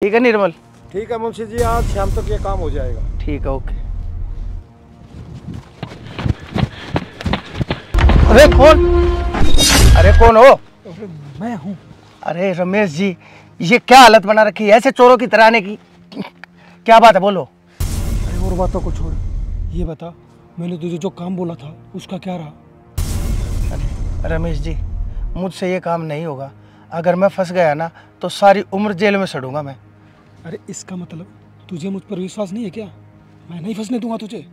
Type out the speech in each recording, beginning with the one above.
ठीक है निर्मल। ठीक है मुंशी जी, आज शाम तक ये काम हो जाएगा। ठीक है, ओके। अरे कौन? अरे कौन हो? अरे मैं हूँ। अरे रमेश जी, ये क्या हालत बना रखी है ऐसे चोरों की तरह आने की? क्या बात है, बोलो। अरे और बातों को छोड़, ये बता मैंने तुझे जो काम बोला था उसका क्या रहा? अरे रमेश जी, मुझसे ये काम नहीं होगा। अगर मैं फंस गया ना तो सारी उम्र जेल में सड़ूंगा मैं। अरे इसका मतलब तुझे मुझ पर विश्वास नहीं है क्या? मैं नहीं फंसने दूंगा तुझे।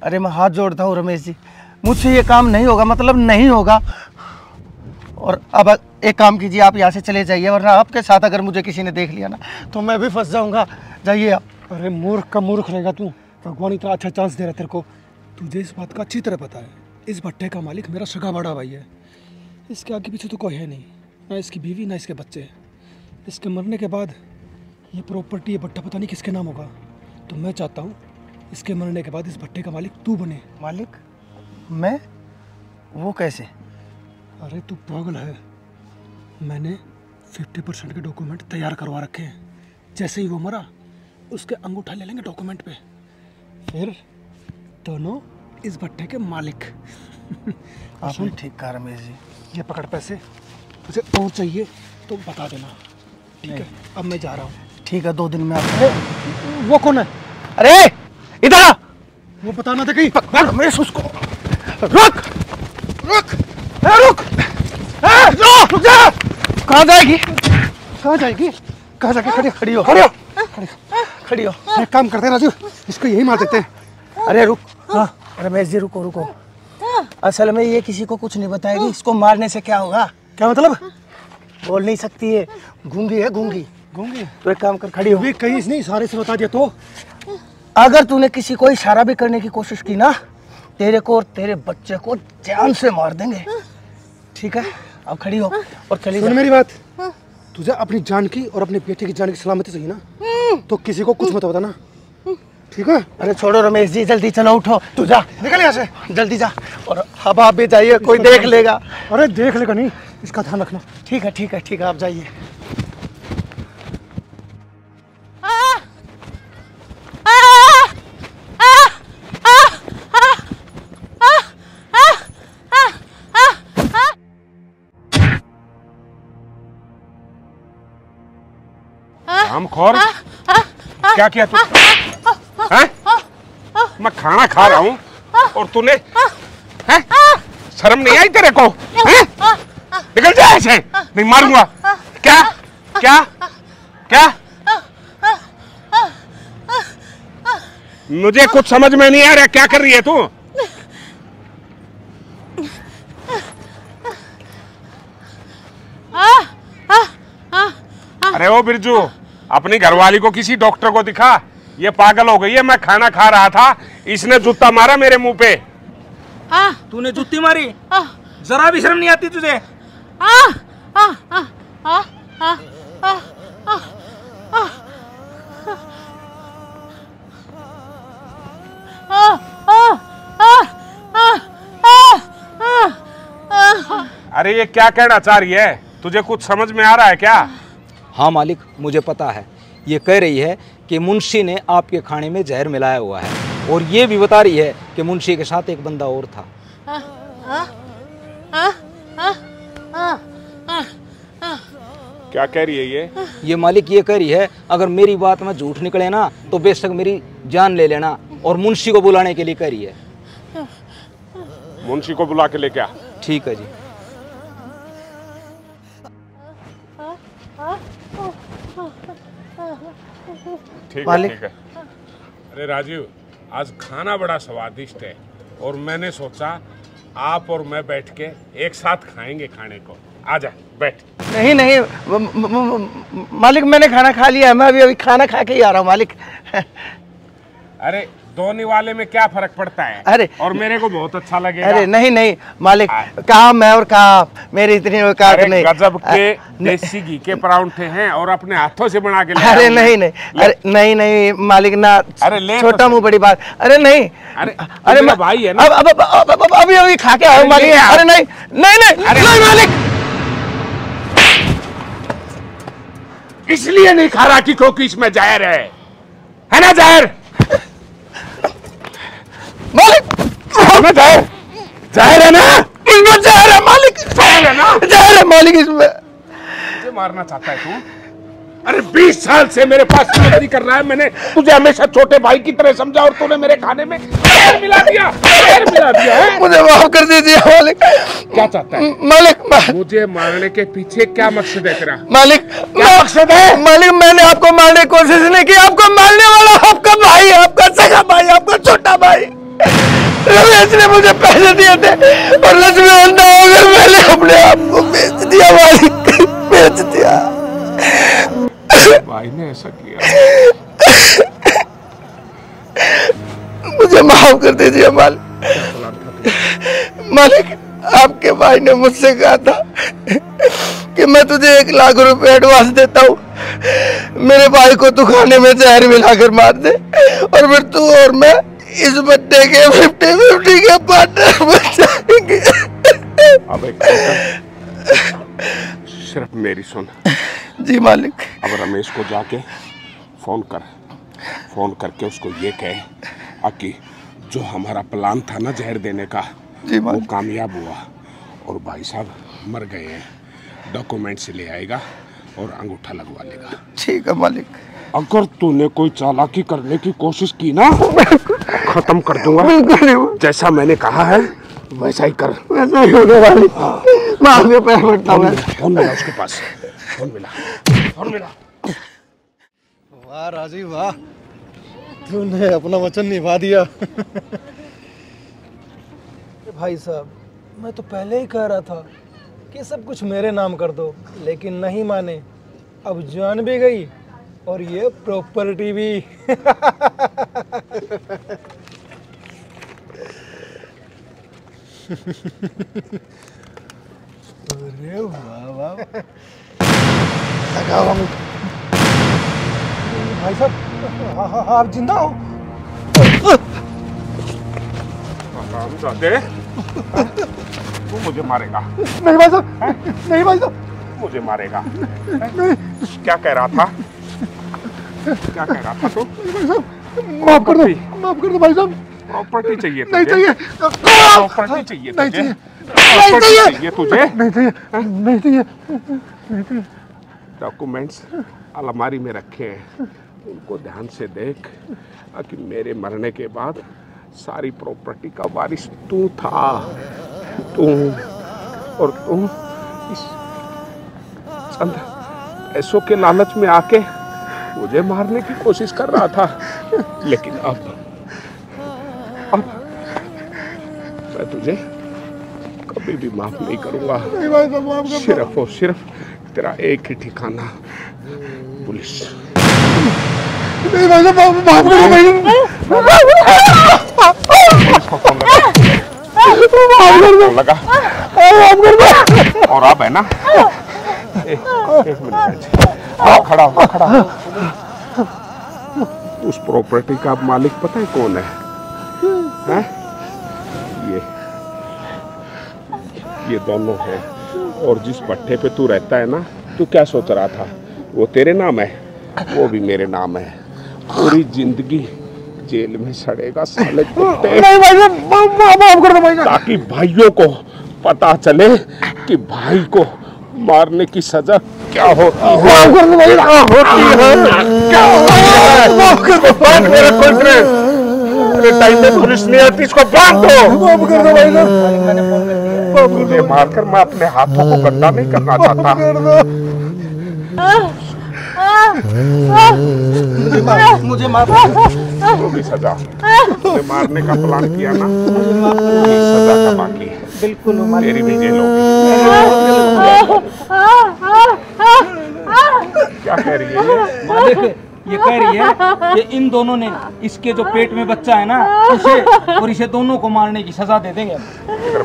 अरे मैं हाथ जोड़ता हूँ रमेश जी, मुझसे ये काम नहीं होगा, मतलब नहीं होगा। और अब एक काम कीजिए, आप यहाँ से चले जाइए, वरना आपके साथ अगर मुझे किसी ने देख लिया ना तो मैं भी फंस जाऊँगा। जाइए आप। अरे मूर्ख का मूर्ख रहेगा तू। भगवान इतना अच्छा चांस दे रहा है तेरे को। तुझे इस बात का अच्छी तरह पता है, इस भट्टे का मालिक मेरा सगा बड़ा भाई है। इसके आगे पीछे तो कोई है नहीं, ना इसकी बीवी ना इसके बच्चे। इसके मरने के बाद ये प्रॉपर्टी, ये भट्टा पता नहीं किसके नाम होगा। तो मैं चाहता हूँ इसके मरने के बाद इस भट्टे का मालिक तू बने। मालिक? मैं? वो कैसे? अरे तू पागल है। मैंने 50% के डॉक्यूमेंट तैयार करवा रखे हैं। जैसे ही वो मरा उसके अंगूठा ले लेंगे डॉक्यूमेंट पे, फिर दोनों इस भट्टे के मालिक। आपने ठीक कहा रमेश जी। ये पकड़ पैसे, तुझे और चाहिए तो बता देना, ठीक है? अब मैं जा रहा हूँ। ठीक है, 2 दिन में आप। वो कौन है? अरे इधर! वो बताना था कहीं। रमेश, उसको रुक रुक रुक रुक जा। कहाँ जाएगी? कहाँ जाएगी? कहाँ जाके खड़ी खड़ी हो, खड़ी हो, खड़ी हो। एक काम करते हैं राजू, इसको यही मार देते हैं। अरे रुक। हाँ रमेश जी, रुको रुको। असल में ये किसी को कुछ नहीं बताएगी। इसको मारने से क्या होगा? क्या मतलब? बोल नहीं सकती है, गूंगी है, गूंगी। गूंगी? तो एक काम कर, खड़ी हो। अभी कहीं नहीं, सारे से बता दिया तो। अगर तूने किसी को इशारा भी करने की कोशिश की ना, तेरे को और तेरे बच्चे को जान से मार देंगे, ठीक है? अब खड़ी हो और चली सुन मेरी बात, तुझे अपनी जान की और अपने बेटे की जान की सलामती चाहिए ना, तो किसी को कुछ मत बताना, ठीक है? अरे छोड़ो रमेश जी, जल्दी चलो, उठो। तू जा, निकल यहाँ से, जल्दी जा। और अब आप भी जाइए, कोई देख लेगा। अरे देख लेगा नहीं, इसका ध्यान रखना। ठीक है ठीक है ठीक है, आप जाइए। हमखोर, क्या किया तू? हैं? मैं खाना खा रहा हूँ और तूने, हैं? शर्म नहीं आई तेरे को? हैं? निकल जा ऐसे, नहीं मारूंगा। क्या क्या क्या? मुझे कुछ समझ में नहीं आ रहा, क्या कर रही है तू? अरे ओ बिरजू, अपनी घरवाली को किसी डॉक्टर को दिखा। ये पागल हो गई है। मैं खाना खा रहा था, इसने जूता मारा मेरे मुंह पे। तूने जूती मारी? जरा भी शर्म नहीं आती तुझे? अरे ये क्या कहना चाह रही है? तुझे कुछ समझ में आ रहा है क्या? हाँ मालिक, मुझे पता है। ये कह रही है कि मुंशी ने आपके खाने में जहर मिलाया हुआ है, और ये भी बता रही है कि मुंशी के साथ एक बंदा और था। क्या कह रही है ये मालिक ये कह रही है, अगर मेरी बात में झूठ निकले ना तो बेशक मेरी जान ले लेना, और मुंशी को बुलाने के लिए कह रही है। मुंशी को बुला के ले क्या? ठीक है जी। ठीक है ठीक है। अरे राजीव, आज खाना बड़ा स्वादिष्ट है और मैंने सोचा आप और मैं बैठ के एक साथ खाएंगे खाने को। आजा बैठ। नहीं नहीं मालिक, मैंने खाना खा लिया है। मैं अभी खाना खा के ही आ रहा हूँ मालिक। अरे दोने वाले में क्या फर्क पड़ता है? अरे और मेरे को बहुत अच्छा लगेगा। अरे नहीं नहीं मालिक, कहा मैं और कहा मेरी इतनी औकात नहीं। गजब के देसी घी के परांठे हैं और अपने हाथों से बना के ले। अरे नहीं नहीं, अरे नहीं नहीं मालिक ना, अरे ले, छोटा मुंह बड़ी बात। अरे नहीं, अरे मेरा भाई है ना। अब अभी अभी खा के आओ मालिक। अरे नहीं नहीं नहीं मालिक। इसलिए नहीं खा रहा कि क्योंकि इसमें जहर है ना जहर? मालिक इसमें जहर है ना? इसमें जहर है मालिक, जहर है ना? जहर है मालिक इसमें। मुझे मारना चाहता है तू? अरे 20 साल से मेरे पास चोरी कर रहा है, मैंने तुझे हमेशा छोटे भाई की तरह समझा और तूने मेरे खाने में जहर मिला दिया, जहर मिला दिया है। मुझे माफ कर दीजिए मालिक। क्या चाहता है मालिक? मुझे मारने के पीछे क्या मकसद है तेरा? मालिक क्या मकसद है? मालिक मैंने आपको मारने की कोशिश नहीं की, आपको मारने वाला आपका भाई है, आपका सगा भाई, आपका छोटा भाई। रमेश ने मुझे पैसे दिए थे और लक्ष्मी अंधा होकर मैंने अपने आप को बेच दिया मालिक, बेच दिया। भाई ने ऐसा किया? मुझे माफ कर दीजिए मालिक। मालिक आपके भाई ने मुझसे कहा था कि मैं तुझे 1 लाख रुपए एडवांस देता हूँ, मेरे भाई को तू खाने में जहर मिलाकर मार दे और फिर तू और मैं इस बट्टे के 50-50 के पार्टनर बन जाएंगे। अब एक काम कर, सिर्फ मेरी सुन। जी मालिक। अब रमेश को जाके फोन करके उसको ये कहे कि जो हमारा प्लान था ना जहर देने का, वो कामयाब हुआ और भाई साहब मर गए हैं। डॉक्यूमेंट्स ले आएगा और अंगूठा लगवा लेगा। ठीक है मालिक। अगर तूने कोई चालाकी करने की कोशिश की ना, खत्म कर दूंगा। जैसा मैंने कहा है वैसा ही कर। वैसा ही होने वाली। मैं आपके पैर पड़ता हूँ। फोन मिला उसके पास, फोन मिला। वाह राजीव वाह, तूने अपना वचन निभा दिया। भाई साहब मैं तो पहले ही कह रहा था कि सब कुछ मेरे नाम कर दो, लेकिन नहीं माने। अब जान भी गई और ये प्रॉपर्टी भी। अरे वाह वाह भाई साहब आप जिंदा हो? तू मुझे मारेगा? नहीं भाई साहब, नहीं भाई साहब, मुझे मारेगा? क्या कह रहा था तू? माफ कर दो भाई साहब। प्रॉपर्टी चाहिए तुझे? नहीं चाहिए। प्रॉपर्टी चाहिए तुझे? प्रॉपर्टी चाहिए तुझे? नहीं चाहिए। डॉक्यूमेंट्स अलमारी में रखे हैं, उनको ध्यान से देख कि मेरे मरने के बाद सारी प्रॉपर्टी का वारिस तू था। तू इस चंद पैसों के लालच में आके मुझे मारने की कोशिश कर रहा था, लेकिन अब मैं तुझे कभी भी माफ नहीं करूंगा। सिर्फ और सिर्फ तेरा एक ही ठिकाना, पुलिस। नहीं भाई साहब माफ करो भाई। पुलिस को फोन लगा। और अब है ना, एक मिनट खड़ा हो। उस प्रॉपर्टी का मालिक पता है कौन है? ये दोनों हैं। और जिस भट्टे पे तू रहता है ना, तू क्या सोच रहा था वो तेरे नाम है, वो भी मेरे नाम है। पूरी जिंदगी जेल में सड़ेगा साले कुत्ते। नहीं भाई साहब माफ कर दो भाई साहब। ताकि भाइयों को पता चले कि भाई को मारने की सजा क्या होती है। माफ कर दो भाई साहब। क्या माफ कर दो। बांध मेरे कोटरे, मेरे टाइम में पुलिस नहीं आती, इसको बांध दो। माफ कर दो भाई साहब। मुझे मारकर मैं अपने हाथों को गंदा नहीं करना चाहता। मुझे माफ वो भी सजा, मुझे मारने का प्लान किया ना, ये सजा का बाकी है। बिल्कुल मेरी भी जेल होगी। क्या कह रही है ये कह रही है कि इन दोनों ने इसके जो पेट में बच्चा है ना, इसे दोनों को मारने की सजा दे देंगे। इधर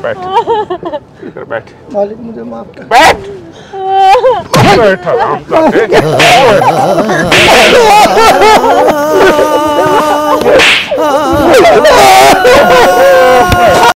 बैठ। मालिक मुझे माफ कर। बैठ। बैठ।